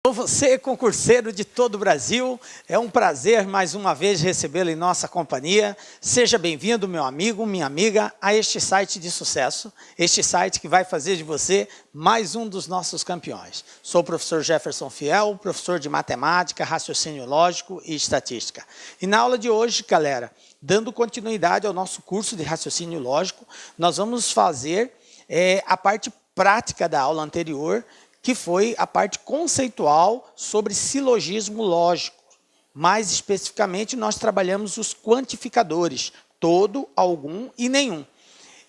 Você, concurseiro de todo o Brasil, é um prazer mais uma vez recebê-lo em nossa companhia. Seja bem-vindo, meu amigo, minha amiga, a este site de sucesso, este site que vai fazer de você mais um dos nossos campeões. Sou o professor Jefferson Fiel, professor de matemática, raciocínio lógico e estatística. E na aula de hoje, galera, dando continuidade ao nosso curso de raciocínio lógico, nós vamos fazer a parte prática da aula anterior, que foi a parte conceitual sobre silogismo lógico. Mais especificamente, nós trabalhamos os quantificadores, todo, algum e nenhum.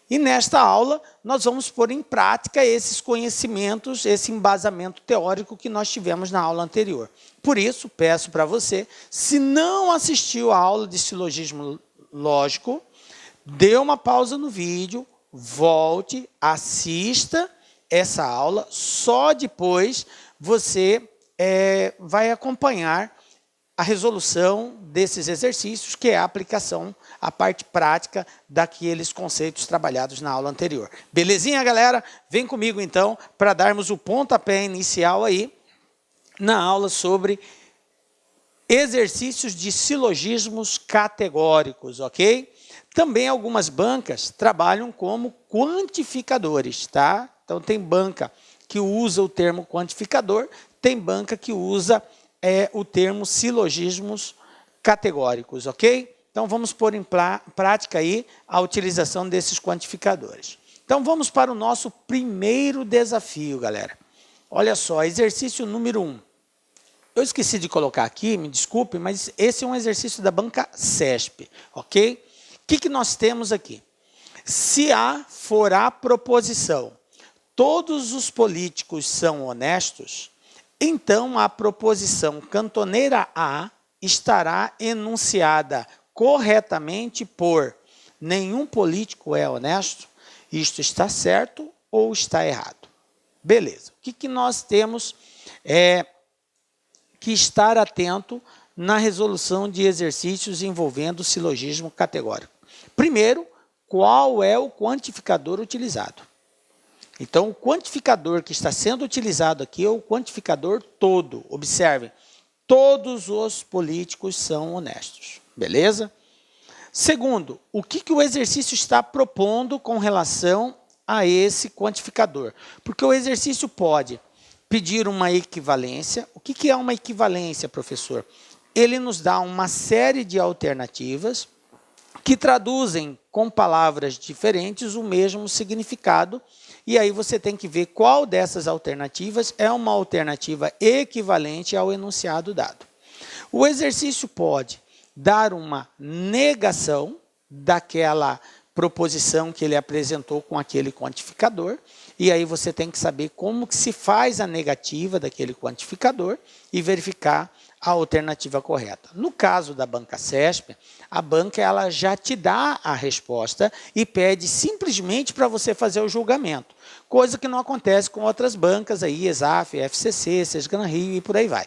E nesta aula, nós vamos pôr em prática esses conhecimentos, esse embasamento teórico que nós tivemos na aula anterior. Por isso, peço para você, se não assistiu a aula de silogismo lógico, dê uma pausa no vídeo, volte, assista essa aula, só depois você vai acompanhar a resolução desses exercícios, que é a aplicação, a parte prática daqueles conceitos trabalhados na aula anterior. Belezinha, galera? Vem comigo, então, para darmos o pontapé inicial aí na aula sobre exercícios de silogismos categóricos, ok? Também algumas bancas trabalham como quantificadores, tá? Então, tem banca que usa o termo quantificador, tem banca que usa o termo silogismos categóricos, ok? Então, vamos pôr em prática aí a utilização desses quantificadores. Então, vamos para o nosso primeiro desafio, galera. Olha só, exercício número 1. Eu esqueci de colocar aqui, me desculpe, mas esse é um exercício da banca CESP, ok? O que nós temos aqui? Se A for a proposição, todos os políticos são honestos, então a proposição cantoneira A estará enunciada corretamente por nenhum político é honesto, isto está certo ou está errado. Beleza. O que nós temos que estar atento na resolução de exercícios envolvendo silogismo categórico? Primeiro, qual é o quantificador utilizado? Então, o quantificador que está sendo utilizado aqui é o quantificador todo. Observem, todos os políticos são honestos. Beleza? Segundo, o que o exercício está propondo com relação a esse quantificador? Porque o exercício pode pedir uma equivalência. O que é uma equivalência, professor? Ele nos dá uma série de alternativas que traduzem com palavras diferentes o mesmo significado, e aí você tem que ver qual dessas alternativas é uma alternativa equivalente ao enunciado dado. O exercício pode dar uma negação daquela proposição que ele apresentou com aquele quantificador, e aí você tem que saber como que se faz a negativa daquele quantificador e verificar a alternativa correta. No caso da banca CESP, a banca ela já te dá a resposta e pede simplesmente para você fazer o julgamento, coisa que não acontece com outras bancas, aí, ESAF, FCC, Sesgran Rio e por aí vai.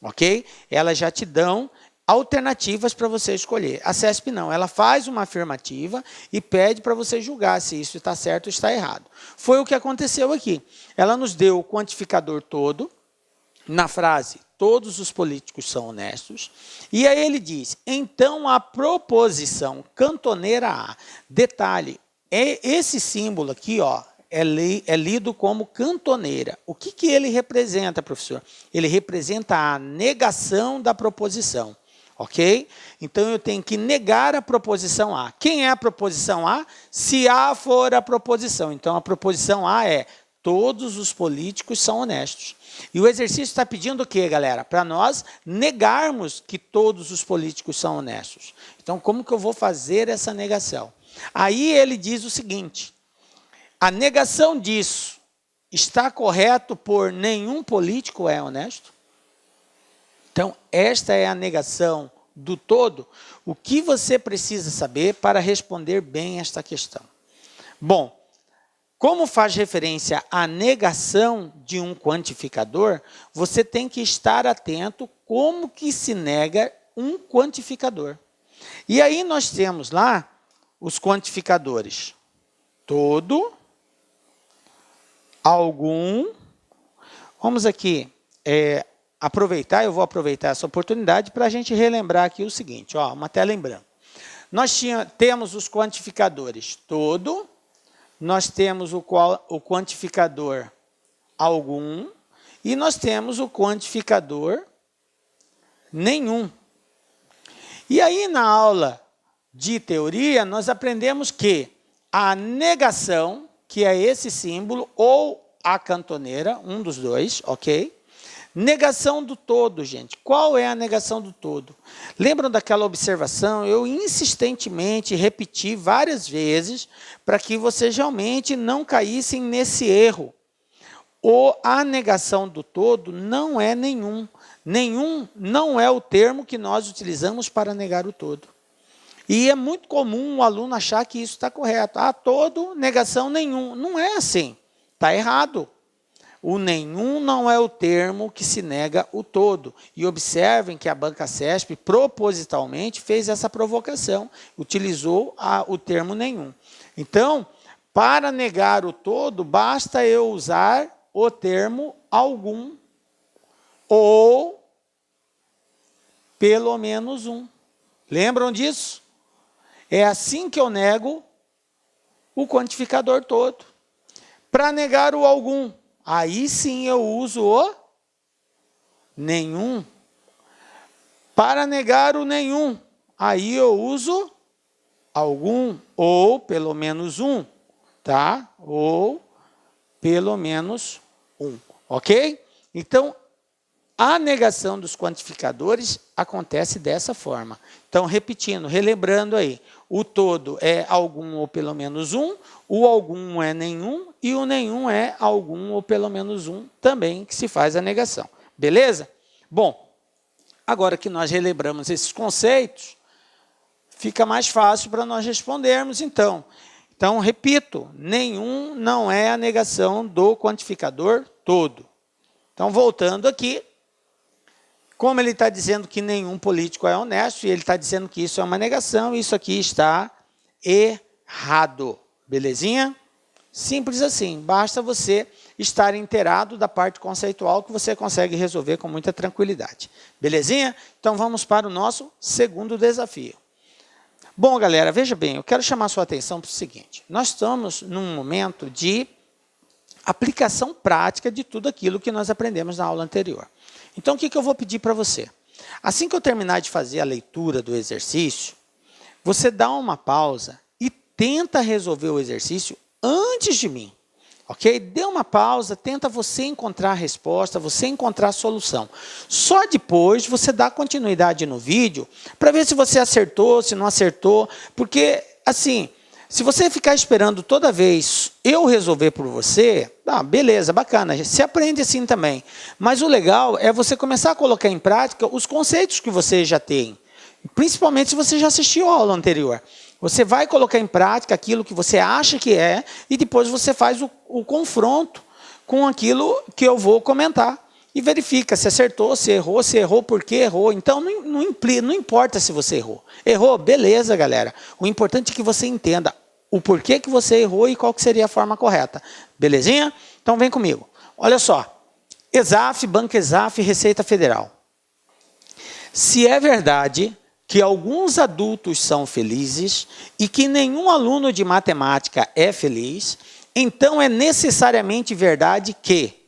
Ok? Elas já te dão alternativas para você escolher. A CESP não, ela faz uma afirmativa e pede para você julgar se isso está certo ou está errado. Foi o que aconteceu aqui. Ela nos deu o quantificador todo, na frase, todos os políticos são honestos, e aí ele diz, então a proposição cantoneira A, detalhe, esse símbolo aqui, ó, é lido como cantoneira. O que ele representa, professor? Ele representa a negação da proposição. Ok? Então, eu tenho que negar a proposição A. Quem é a proposição A? Se A for a proposição. Então, a proposição A é todos os políticos são honestos. E o exercício está pedindo o quê, galera? Para nós negarmos que todos os políticos são honestos. Então, como que eu vou fazer essa negação? Aí ele diz o seguinte, a negação disso está correto por nenhum político é honesto? Então, esta é a negação do todo. O que você precisa saber para responder bem esta questão? Bom, como faz referência à negação de um quantificador, você tem que estar atento como que se nega um quantificador. E aí nós temos lá os quantificadores. Todo, algum, vamos aqui, aproveitar, eu vou aproveitar essa oportunidade para a gente relembrar aqui o seguinte, ó, uma tela em branco. Nós temos os quantificadores todo, nós temos o quantificador algum e nós temos o quantificador nenhum. E aí, na aula de teoria, nós aprendemos que a negação, que é esse símbolo, ou a cantoneira, um dos dois, ok? Negação do todo, gente. Qual é a negação do todo? Lembram daquela observação? Eu insistentemente repeti várias vezes para que vocês realmente não caíssem nesse erro. A negação do todo não é nenhum. Nenhum não é o termo que nós utilizamos para negar o todo. E é muito comum o aluno achar que isso está correto. Todo, negação nenhum. Não é assim. Está errado. O nenhum não é o termo que se nega o todo. E observem que a Banca CESP propositalmente fez essa provocação, utilizou o termo nenhum. Então, para negar o todo, basta eu usar o termo algum ou pelo menos um. Lembram disso? É assim que eu nego o quantificador todo. Para negar o algum, aí sim eu uso o nenhum. Para negar o nenhum, aí eu uso algum ou pelo menos um, tá? Ou pelo menos um, ok? Então, a negação dos quantificadores acontece dessa forma. Então, repetindo, relembrando aí, o todo é algum ou pelo menos um, o algum é nenhum e o nenhum é algum ou pelo menos um também que se faz a negação. Beleza? Bom, agora que nós relembramos esses conceitos, fica mais fácil para nós respondermos então. Então, repito, nenhum não é a negação do quantificador todo. Então, voltando aqui, como ele está dizendo que nenhum político é honesto, e ele está dizendo que isso é uma negação, isso aqui está errado. Belezinha? Simples assim, basta você estar inteirado da parte conceitual que você consegue resolver com muita tranquilidade. Belezinha? Então, vamos para o nosso segundo desafio. Bom, galera, veja bem, eu quero chamar a sua atenção para o seguinte. Nós estamos num momento de aplicação prática de tudo aquilo que nós aprendemos na aula anterior. Então, o que eu vou pedir para você? Assim que eu terminar de fazer a leitura do exercício, você dá uma pausa e tenta resolver o exercício antes de mim. Ok? Dê uma pausa, tenta você encontrar a resposta, você encontrar a solução. Só depois você dá continuidade no vídeo para ver se você acertou, se não acertou. Porque, assim, se você ficar esperando toda vez eu resolver por você, beleza, bacana, você aprende assim também. Mas o legal é você começar a colocar em prática os conceitos que você já tem. Principalmente se você já assistiu a aula anterior. Você vai colocar em prática aquilo que você acha que é e depois você faz o confronto com aquilo que eu vou comentar. E verifica se acertou, se errou por que errou. Então, não importa se você errou. Errou, beleza, galera. O importante é que você entenda o porquê que você errou e qual que seria a forma correta. Belezinha? Então, vem comigo. Olha só. ESAF, Banca ESAF, Receita Federal. Se é verdade que alguns adultos são felizes e que nenhum aluno de matemática é feliz, então é necessariamente verdade que,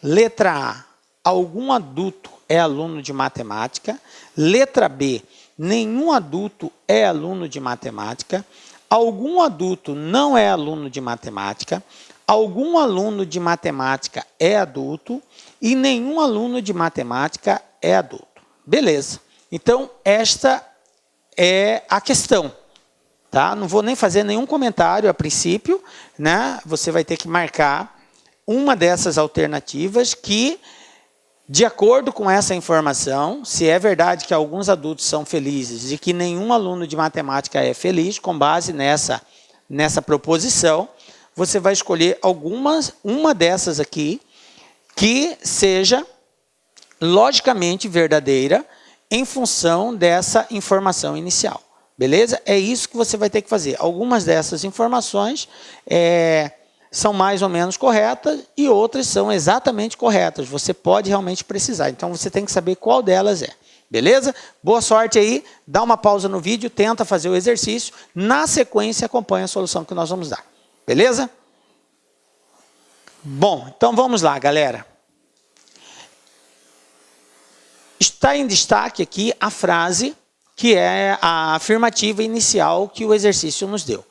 letra A, algum adulto é aluno de matemática, letra B, nenhum adulto é aluno de matemática, algum adulto não é aluno de matemática, algum aluno de matemática é adulto e nenhum aluno de matemática é adulto. Beleza. Então, esta é a questão. Tá? Não vou nem fazer nenhum comentário a princípio, né? Você vai ter que marcar uma dessas alternativas que, de acordo com essa informação, se é verdade que alguns adultos são felizes e que nenhum aluno de matemática é feliz, com base nessa proposição, você vai escolher uma dessas aqui que seja logicamente verdadeira em função dessa informação inicial. Beleza? É isso que você vai ter que fazer. Algumas dessas informações são mais ou menos corretas e outras são exatamente corretas. Você pode realmente precisar. Então, você tem que saber qual delas é. Beleza? Boa sorte aí. Dá uma pausa no vídeo, tenta fazer o exercício. Na sequência, acompanha a solução que nós vamos dar. Beleza? Bom, então vamos lá, galera. Está em destaque aqui a frase que é a afirmativa inicial que o exercício nos deu.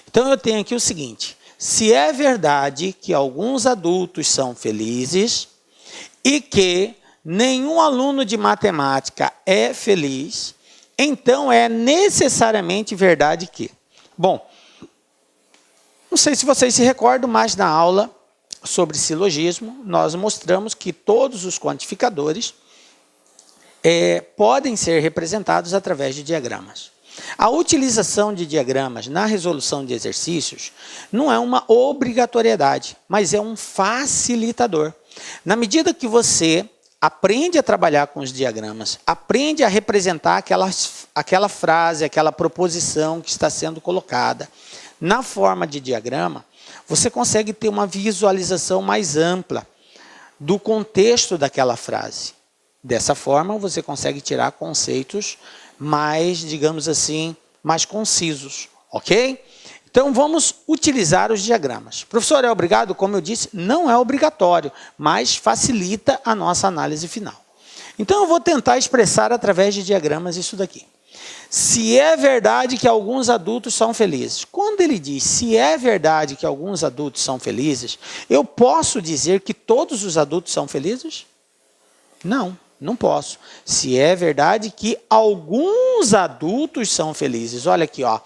Então, eu tenho aqui o seguinte: se é verdade que alguns adultos são felizes e que nenhum aluno de matemática é feliz, então é necessariamente verdade que... Bom, não sei se vocês se recordam, mas na aula sobre silogismo, nós mostramos que todos os quantificadores podem ser representados através de diagramas. A utilização de diagramas na resolução de exercícios não é uma obrigatoriedade, mas é um facilitador. Na medida que você aprende a trabalhar com os diagramas, aprende a representar aquela frase, aquela proposição que está sendo colocada na forma de diagrama, você consegue ter uma visualização mais ampla do contexto daquela frase. Dessa forma, você consegue tirar conceitos mais, digamos assim, mais concisos, ok? Então, vamos utilizar os diagramas. Professor, é obrigado? Como eu disse, não é obrigatório, mas facilita a nossa análise final. Então, eu vou tentar expressar através de diagramas isso daqui. Se é verdade que alguns adultos são felizes. Quando ele diz se é verdade que alguns adultos são felizes, eu posso dizer que todos os adultos são felizes? Não. Não posso. Se é verdade que alguns adultos são felizes. Olha aqui, ó.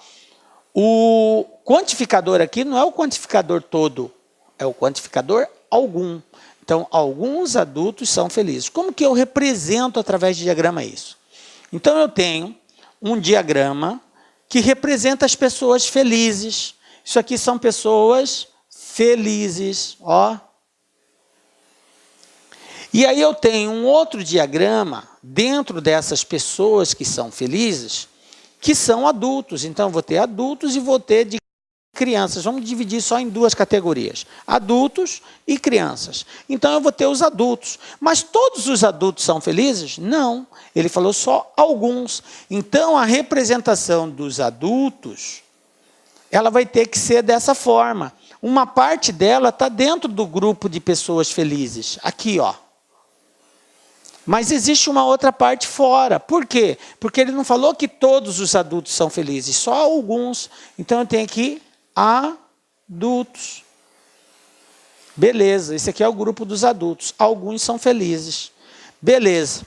O quantificador aqui não é o quantificador todo, é o quantificador algum. Então, alguns adultos são felizes. Como que eu represento através de diagrama isso? Então, eu tenho um diagrama que representa as pessoas felizes. Isso aqui são pessoas felizes, ó. E aí eu tenho um outro diagrama dentro dessas pessoas que são felizes, que são adultos. Então, eu vou ter adultos e vou ter de crianças. Vamos dividir só em duas categorias, adultos e crianças. Então, eu vou ter os adultos. Mas todos os adultos são felizes? Não. Ele falou só alguns. Então, a representação dos adultos, ela vai ter que ser dessa forma. Uma parte dela está dentro do grupo de pessoas felizes. Aqui, ó. Mas existe uma outra parte fora. Por quê? Porque ele não falou que todos os adultos são felizes, só alguns. Então, eu tenho aqui adultos. Beleza, esse aqui é o grupo dos adultos. Alguns são felizes. Beleza.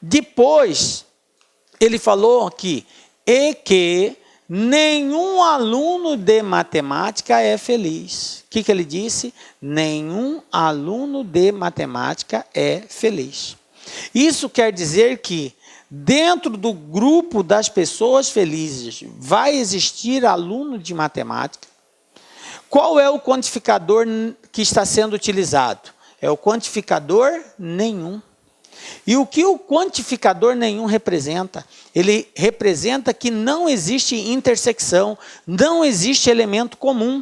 Depois, ele falou aqui, e que nenhum aluno de matemática é feliz. O que ele disse? Nenhum aluno de matemática é feliz. Isso quer dizer que, dentro do grupo das pessoas felizes, vai existir aluno de matemática. Qual é o quantificador que está sendo utilizado? É o quantificador nenhum. E o que o quantificador nenhum representa? Ele representa que não existe intersecção, não existe elemento comum.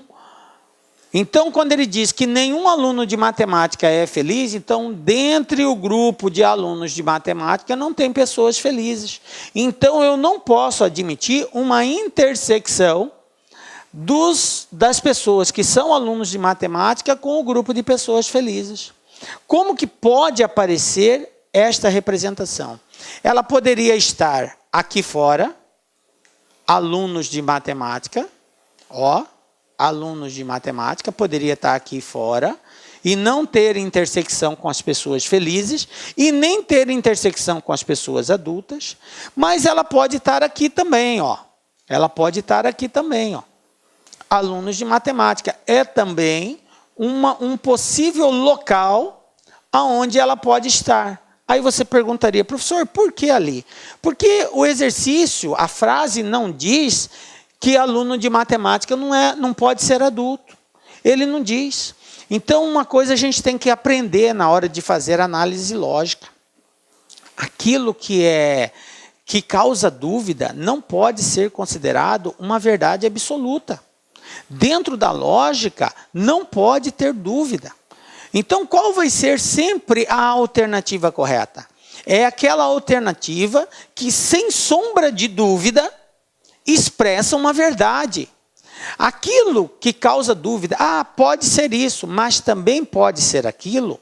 Então, quando ele diz que nenhum aluno de matemática é feliz, então, dentre o grupo de alunos de matemática, não tem pessoas felizes. Então, eu não posso admitir uma intersecção das pessoas que são alunos de matemática com o grupo de pessoas felizes. Como que pode aparecer esta representação? Ela poderia estar aqui fora, alunos de matemática, ó, alunos de matemática, poderia estar aqui fora e não ter intersecção com as pessoas felizes e nem ter intersecção com as pessoas adultas, mas ela pode estar aqui também, ó. Ela pode estar aqui também, ó. Alunos de matemática é também um possível local aonde ela pode estar. Aí você perguntaria, professor, por que ali? Porque o exercício, a frase não diz que aluno de matemática não pode ser adulto. Ele não diz. Então, uma coisa a gente tem que aprender na hora de fazer análise lógica. Aquilo que causa dúvida não pode ser considerado uma verdade absoluta. Dentro da lógica, não pode ter dúvida. Então, qual vai ser sempre a alternativa correta? É aquela alternativa que, sem sombra de dúvida, expressa uma verdade. Aquilo que causa dúvida, pode ser isso, mas também pode ser aquilo,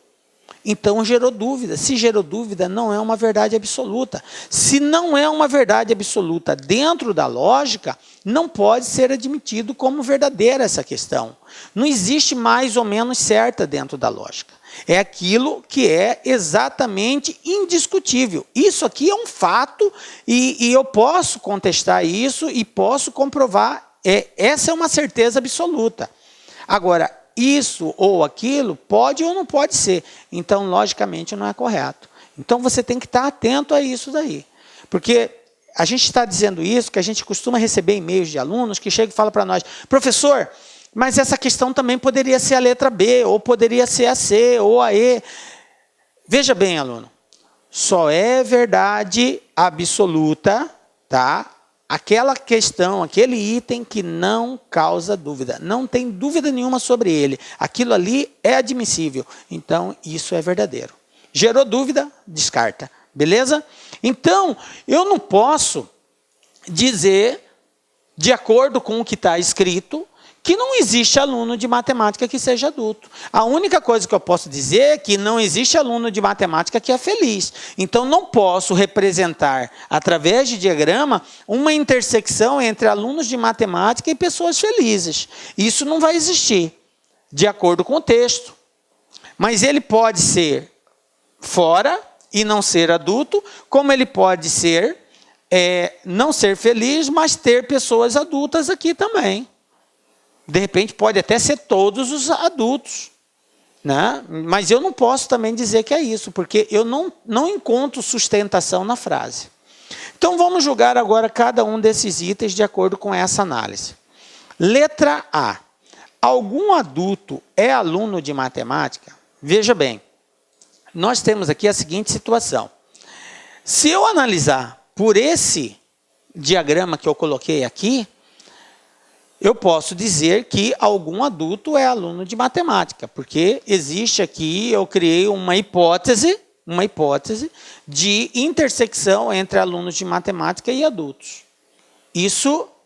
então gerou dúvida. Se gerou dúvida, não é uma verdade absoluta. Se não é uma verdade absoluta dentro da lógica, não pode ser admitido como verdadeira essa questão. Não existe mais ou menos certa dentro da lógica. É aquilo que é exatamente indiscutível. Isso aqui é um fato e eu posso contestar isso e posso comprovar. Essa é uma certeza absoluta. Agora, isso ou aquilo pode ou não pode ser. Então, logicamente, não é correto. Então, você tem que estar atento a isso daí. Porque a gente está dizendo isso, que a gente costuma receber e-mails de alunos que chegam e falam para nós: professor, mas essa questão também poderia ser a letra B, ou poderia ser a C, ou a E. Veja bem, aluno, só é verdade absoluta, tá? Aquela questão, aquele item que não causa dúvida, não tem dúvida nenhuma sobre ele. Aquilo ali é admissível, então isso é verdadeiro. Gerou dúvida, descarta, beleza? Então, eu não posso dizer, de acordo com o que está escrito, que não existe aluno de matemática que seja adulto. A única coisa que eu posso dizer é que não existe aluno de matemática que é feliz. Então, não posso representar, através de diagrama, uma intersecção entre alunos de matemática e pessoas felizes. Isso não vai existir, de acordo com o texto. Mas ele pode ser fora e não ser adulto, como ele pode ser não ser feliz, mas ter pessoas adultas aqui também. De repente, pode até ser todos os adultos, né? Mas eu não posso também dizer que é isso, porque eu não encontro sustentação na frase. Então, vamos julgar agora cada um desses itens de acordo com essa análise. Letra A. Algum adulto é aluno de matemática? Veja bem, nós temos aqui a seguinte situação. Se eu analisar por esse diagrama que eu coloquei aqui, eu posso dizer que algum adulto é aluno de matemática, porque existe aqui, eu criei uma hipótese de intersecção entre alunos de matemática e adultos. Isso